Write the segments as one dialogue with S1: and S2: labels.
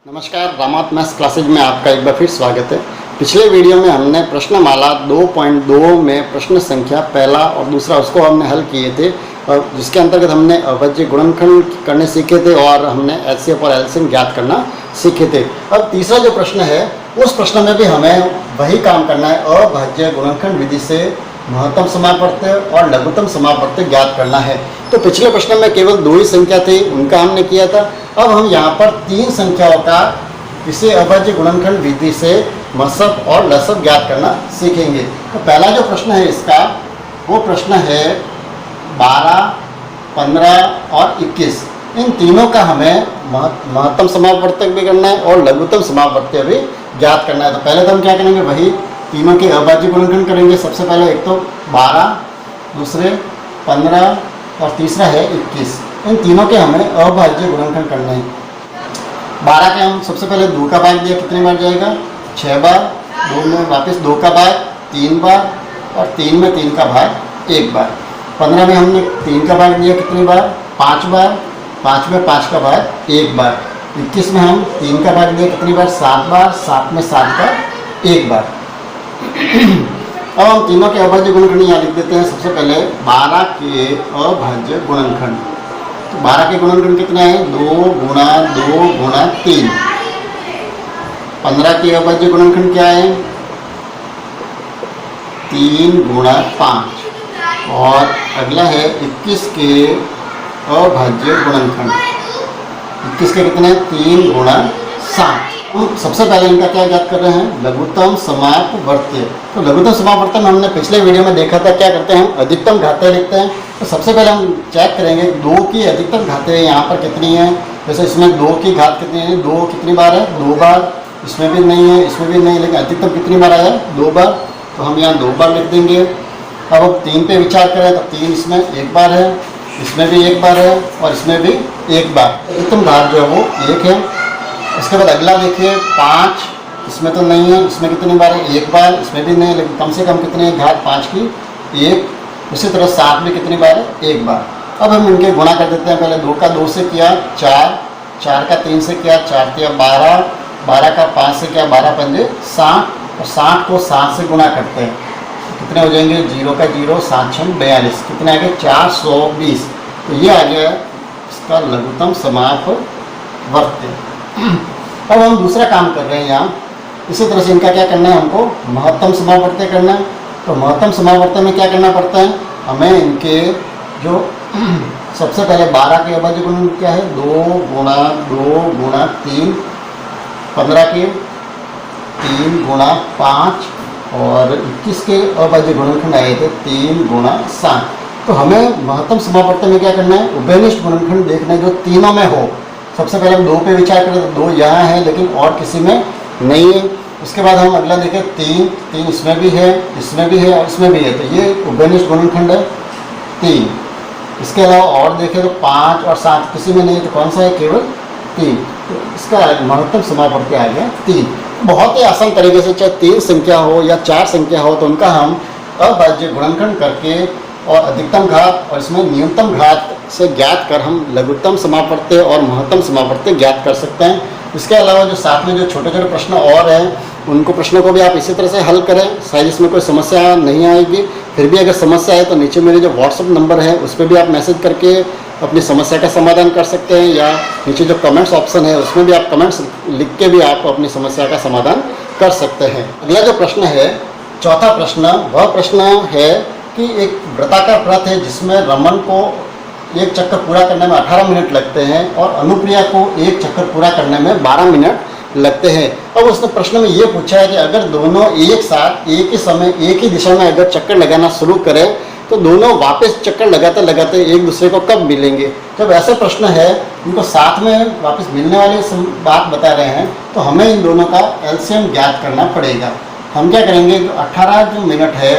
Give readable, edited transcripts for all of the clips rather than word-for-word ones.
S1: नमस्कार, रामात maths classes में आपका एक बार फिर स्वागत है। पिछले वीडियो में हमने प्रश्नमाला 2.2 में प्रश्न संख्या पहला और दूसरा उसको हमने हल किए थे और जिसके अंतर्गत हमने अभाज्य गुणनखंड करने सीखे थे और हमने एचसीएफ और एलसीएम ज्ञात करना सीखे थे। अब तीसरा जो प्रश्न है उस प्रश्न में भी हमें वही काम करना है, अभाज्य गुणनखंड विधि से महत्तम समापवर्त्य और लघुत्तम समापवर्त्य ज्ञात करना है। तो पिछले प्रश्न में केवल दो ही संख्या थी, उनका हमने किया था। अब हम यहाँ पर तीन संख्याओं का इसे अभाज्य गुणनखंड विधि से मसब और लसब ज्ञात करना सीखेंगे। तो पहला जो प्रश्न है इसका वो प्रश्न है 12, 15 और 21। इन तीनों का हमें महत्तम समापवर्तक भी करना है और लघुत्तम समापवर्त्य भी ज्ञात करना है। तो पहले तो हम क्या करेंगे, वही तीनों के अभाज्य गुणनखंड करेंगे। सबसे पहले एक तो 12, दूसरे 15 और तीसरा है 21। इन तीनों के हमें अभाज्य गुणनखंड करने हैं। 12 के हम सबसे पहले 2 का भाग दिया, कितनी बार जाएगा 6 बार, 2 में वापस 2 का भाग 3 बार और 3 में 3 का भाग 1 बार। 15 में हमने 3 का भाग दिया, कितनी बार 5 बार, 5 में 5 का भाग 1 बार। 21 में हम 3 का भाग दिया, कितनी बार 7 बार, 7 में 7 का 1 बार। अब हम तीनों के अभाज्य गुणनखंड यहाँ लिख देते हैं। सबसे पहले 12 के अभाज्य गुणनखंड, तो 12 के गुणनखंड कितने हैं 2 गुणा 2 गुणा 3। 15 के अभाज्य गुणनखंड क्या है 3 गुणा 5। और अगला है 21 के अभाज्य गुणनखंड। 21 के कितने 3 गुणा 7। सबसे पहले इनका क्या ज्ञात कर रहे हैं, लघुत्तम समापवर्त्य। तो लघुत्तम समापवर्त्य में हमने पिछले वीडियो में देखा था क्या करते हैं, हम अधिकतम घातें लिखते हैं। तो सबसे पहले हम चेक करेंगे 2 की अधिकतम घातें यहाँ पर कितनी है। जैसे इसमें 2 की घात कितनी है, 2 कितनी बार है 2 बार, इसमें भी नहीं है, इसमें भी नहीं, लेकिन अधिकतम कितनी बार आया 2 बार, तो हम यहाँ 2 बार लिख देंगे। अब हम 3 पे विचार करें तो 3 इसमें 1 बार है, इसमें भी 1 बार है और इसमें भी 1 बार। अधिकतम घात जो है वो 1 है। उसके बाद अगला देखिए 5, इसमें तो नहीं है, इसमें कितनी बार है 1 बार, इसमें भी नहीं, लेकिन कम से कम कितनी है घात 5 की 1। उसी तरह 7 में कितनी बार है 1 बार। अब हम इनके गुणा कर देते हैं। पहले 2 का 2 से किया 4, 4 का 3 से किया 4 किया 12, 12 का 5 से किया 12 पंजे 60 और 60 को 7 से गुणा करते हैं कितने हो जाएंगे 0 का 0, 7 6 42, कितने आ गए 420। तो ये आ गया इसका लघुत्तम समापवर्त्य। अब हम दूसरा काम कर रहे हैं यहाँ। इसी तरह से इनका क्या करना है, हमको महत्तम समापवर्त्य करना है। तो महत्तम समापवर्त्य में क्या करना पड़ता है, हमें इनके जो सबसे पहले 12 के अभाज्य गुणनखंड क्या है 2 गुणा 2 गुणा 3। 15 के 3 गुणा 5 और 21 के अभाज्य गुणनखंड आए थे 3 गुणा 7। तो हमें महत्तम समापवर्त्य में क्या करना है, उभयनिष्ठ गुणनखंड देखना है जो तीनों में हो। सबसे पहले हम 2 पे विचार करें तो 2 यहाँ है लेकिन और किसी में नहीं है। उसके बाद हम अगला देखें 3 इसमें भी है, इसमें भी है और इसमें भी है, तो ये उभयनिष्ठ गुणनखंड है 3। इसके अलावा और देखें तो 5 और 7 किसी में नहीं, तो कौन सा है केवल 3। तो इसका महत्तम समापवर्त्य आ गया 3। बहुत ही आसान तरीके से चाहे 3 संख्या हो या 4 संख्या हो तो उनका हम अभाज्य गुणनखंड करके और अधिकतम घात और इसमें न्यूनतम घात से ज्ञात कर हम लघुत्तम समापवर्त्य और महत्तम समापवर्त्य ज्ञात कर सकते हैं। इसके अलावा जो साथ में जो छोटे छोटे प्रश्न और हैं उनको प्रश्नों को भी आप इसी तरह से हल करें, शायद इसमें कोई समस्या नहीं आएगी। फिर भी अगर समस्या है तो नीचे मेरे जो व्हाट्सअप नंबर है उस पर भी आप मैसेज करके अपनी समस्या का समाधान कर सकते हैं, या नीचे जो कमेंट्स ऑप्शन है उसमें भी आप कमेंट्स लिख के भी आप अपनी समस्या का समाधान कर सकते हैं। अगला जो प्रश्न है चौथा प्रश्न, वह प्रश्न है कि एक वृत्ताकार पृष्ठ है जिसमें रमन को एक चक्कर पूरा करने में 18 मिनट लगते हैं और अनुप्रिया को एक चक्कर पूरा करने में 12 मिनट लगते हैं। अब उसने प्रश्न में ये पूछा है कि अगर दोनों एक साथ एक ही समय एक ही दिशा में अगर चक्कर लगाना शुरू करें तो दोनों वापस चक्कर लगाते लगाते एक दूसरे को कब मिलेंगे। जब ऐसा प्रश्न है उनको साथ में वापस मिलने वाली बात बता रहे हैं तो हमें इन दोनों का एलसीएम ज्ञात करना पड़ेगा। हम क्या करेंगे, 18 जो मिनट है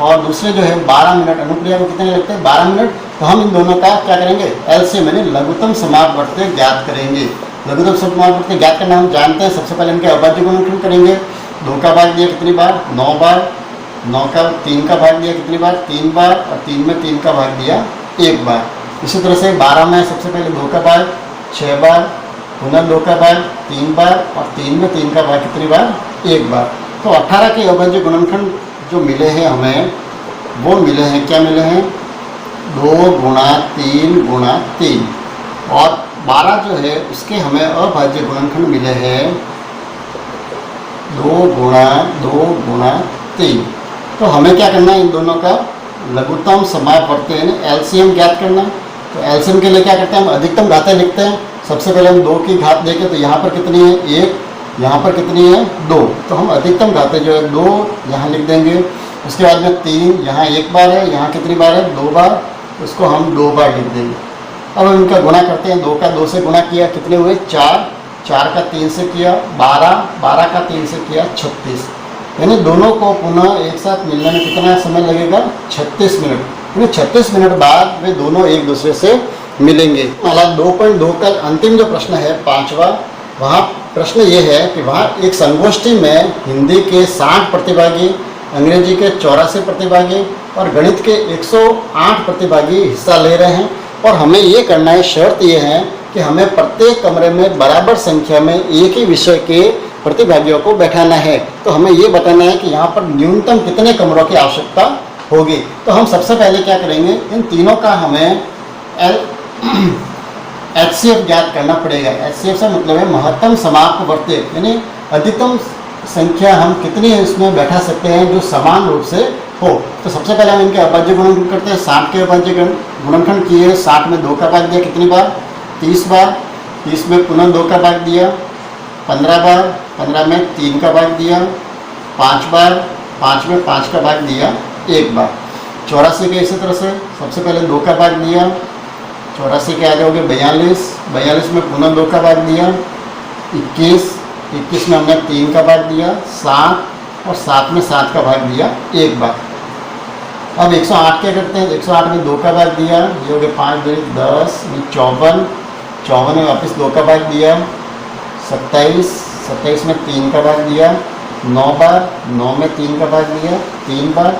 S1: और दूसरे जो है 12 मिनट, अनुप्रिया को कितने लगते हैं 12 मिनट, तो हम इन दोनों का क्या करेंगे एलसीएम यानी लघुत्तम समापवर्त्य ज्ञात करेंगे। लघुत्तम समापवर्त्य ज्ञात करना हम जानते हैं। सबसे पहले इनके अभाज्य गुणनखंड करेंगे। 2 का भाग दिया कितनी बार 9 बार, 9 का 3 का भाग दिया कितनी बार 3 बार और 3 में 3 का भाग दिया 1 बार। इसी तरह से 12 में सबसे पहले 2 का भाग 6 बार, पुनः 2 का भाग 3 बार और 3 में 3 का भाग कितनी बार? 1 बार। तो 18 के अभाज्य गुणनखंड जो मिले हैं हमें, वो मिले हैं, क्या मिले हैं? 2 गुणा 3 गुणा 3। और 12 जो है उसके हमें अभाज्य गुणनखंड मिले हैं 2 गुणा 3। तो हमें क्या करना है? इन दोनों का लघुत्तम समापवर्ती यानी एलसीएम ज्ञात करना है। तो एलसीएम के लिए क्या करते हैं? हम अधिकतम घातें लिखते हैं। सबसे पहले हम 2 की घात देखें तो यहाँ पर कितनी है? 1, यहाँ पर कितनी है? 2। तो हम अधिकतम घातें जो है 2 यहाँ लिख देंगे। उसके बाद में 3 यहाँ 1 बार है, यहाँ कितनी बार है? 2 बार। उसको हम 2 बार लिख देंगे। अब हम इनका गुणा करते हैं। 2 का 2 से गुणा किया, कितने हुए? 4, 4 का 3 से किया 12, 12 का 3 से किया 36। यानी दोनों को पुनः एक साथ मिलने में कितना समय लगेगा? 36 मिनट। यानी 36 मिनट बाद वे दोनों एक दूसरे से मिलेंगे। हालांकि 2.2 का अंतिम जो प्रश्न है 5वां, वहाँ प्रश्न ये है कि वहाँ एक संगोष्ठी में हिंदी के 60 प्रतिभागी, अंग्रेजी के 84 प्रतिभागी और गणित के 108 प्रतिभागी हिस्सा ले रहे हैं। और हमें ये करना है, शर्त ये है कि हमें प्रत्येक कमरे में बराबर संख्या में एक ही विषय के प्रतिभागियों को बैठाना है। तो हमें ये बताना है कि यहाँ पर न्यूनतम कितने कमरों की आवश्यकता होगी। तो हम सबसे पहले क्या करेंगे? इन तीनों का हमें HCF ज्ञात करना पड़ेगा। HCF से मतलब है महत्तम समापवर्ती, यानी अधिकतम संख्या हम कितनी इसमें बैठा सकते हैं जो समान रूप से हो। तो सबसे पहले हम इनके अभाज्य गुणनखंड करते हैं। 60 के अभाज्य गुणनखंड किए। 60 में 2 का भाग दिया, कितनी बार? 30 बार। 30 में पुनः 2 का भाग दिया 15 बार। 15 में 3 का भाग दिया 5 बार। 5 में 5 का भाग दिया 1 बार। 84 के इसी तरह से सबसे पहले 2 का भाग दिया। 84 के आ जाओगे 42। 42 में पुनः 2 का भाग दिया 21। 21 में हमने 3 का भाग दिया 7 और 7 में 7 का भाग दिया 1 बार। अब 108 क्या करते हैं? 108 में 2 का भाग दिया, ये हो गए 5 2 10 में 54। 54 में वापस 2 का भाग दिया 27। 27 में 3 का भाग दिया 9 बार। 9 में 3 का भाग दिया 3 बार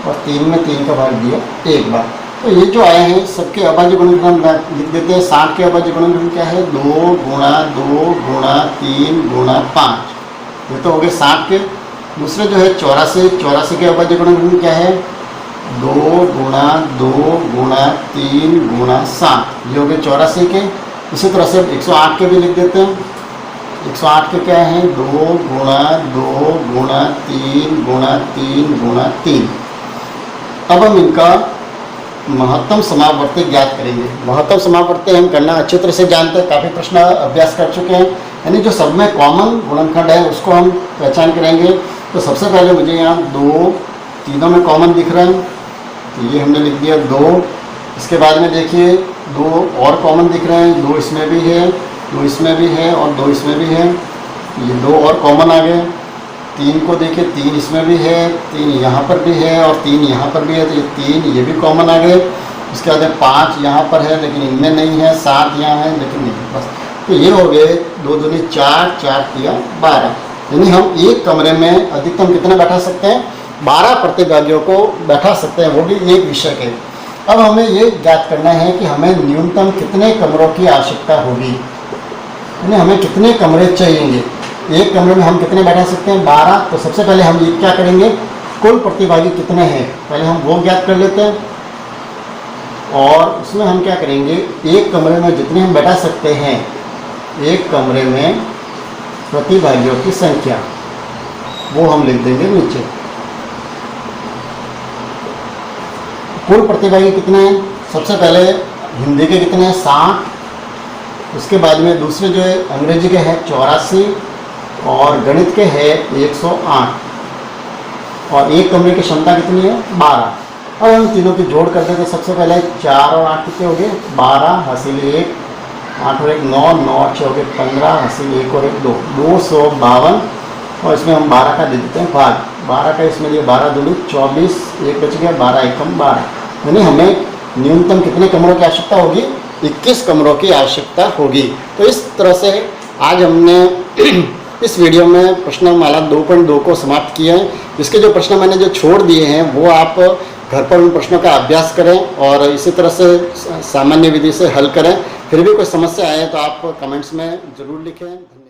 S1: और 3 में 3 का भाग दिया 1 बार। तो ये जो आए हैं सबके अभाज्य गुणनखंड लिख देते हैं। 60 के अभाज्य गुणनखंड क्या है? 2 गुणा 3 गुणा 5। ये तो हो गए 60 के। दूसरे जो है 84 के अभाज्य गुणनखंड क्या है? 2 गुणा 3 गुणा 7। ये हो गए 84 के। इसी तरह से 108 के भी लिख देते हैं। 108 के क्या हैं? 2 गुणा 3 गुणा 3। अब हम इनका महत्तम समापवर्ती ज्ञात करेंगे। महत्तम समापवर्ती हम करना अच्छी तरह से जानते हैं, काफ़ी प्रश्न अभ्यास कर चुके हैं। यानी जो सब में कॉमन गुणनखंड है उसको हम पहचान करेंगे। तो सबसे पहले मुझे यहाँ 2 तीनों में कॉमन दिख रहा है, तो ये हमने लिख दिया 2। इसके बाद में देखिए 2 और कॉमन दिख रहे हैं, 2 इसमें भी है, 2 इसमें भी है और 2 इसमें भी है। ये 2 और कॉमन आ गए। 3 को देखिए 3 इसमें भी है, 3 यहाँ पर भी है और 3 यहाँ पर भी है, तो ये 3 ये भी कॉमन आ गए। उसके बाद 5 यहाँ पर है लेकिन इनमें नहीं है, 7 यहाँ है लेकिन नहीं, बस। तो ये हो गए 2 दूनी 4, 4 तिया 12। यानी हम एक कमरे में अधिकतम कितने बैठा सकते हैं? 12 प्रतिभागियों को बैठा सकते हैं, वो भी एक विषय के। अब हमें ये ज्ञात करना है कि हमें न्यूनतम कितने कमरों की आवश्यकता होगी, यानी हमें कितने कमरे चाहिए। एक कमरे में हम कितने बैठा सकते हैं? 12। तो सबसे पहले हम ये क्या करेंगे? कुल प्रतिभागी कितने हैं पहले हम वो ज्ञात कर लेते हैं। और उसमें हम क्या करेंगे? एक कमरे में जितने हम बैठा सकते हैं, एक कमरे में प्रतिभागियों की संख्या वो हम लिख देंगे नीचे। कुल प्रतिभागी कितने हैं? सबसे पहले हिंदी के कितने हैं? 60। उसके बाद में दूसरे जो है अंग्रेजी के हैं 84 और गणित के है 108। और एक कमरे की क्षमता कितनी है? 12। अब हम तीनों की जोड़ करते हैं तो सबसे पहले 4 और 8 कितने हो गए? 12 हासिल 1, 8 और 1 9, 9 और 6 हो गए 15 हासिल 1 और 1 2, 252। और इसमें हम 12 का दे देते हैं भाग। 12 का इसमें लिए 12 दूनी 24, 1 बच गया, 12 एकम 12। यानी हमें न्यूनतम कितने कमरों की आवश्यकता होगी? 21 कमरों की आवश्यकता होगी। तो इस तरह से आज हमने इस वीडियो में प्रश्नमाला 2.2 को समाप्त किया है। इसके जो प्रश्न मैंने जो छोड़ दिए हैं वो आप घर पर उन प्रश्नों का अभ्यास करें और इसी तरह से सामान्य विधि से हल करें, फिर भी कोई समस्या आए तो आप कमेंट्स में ज़रूर लिखें।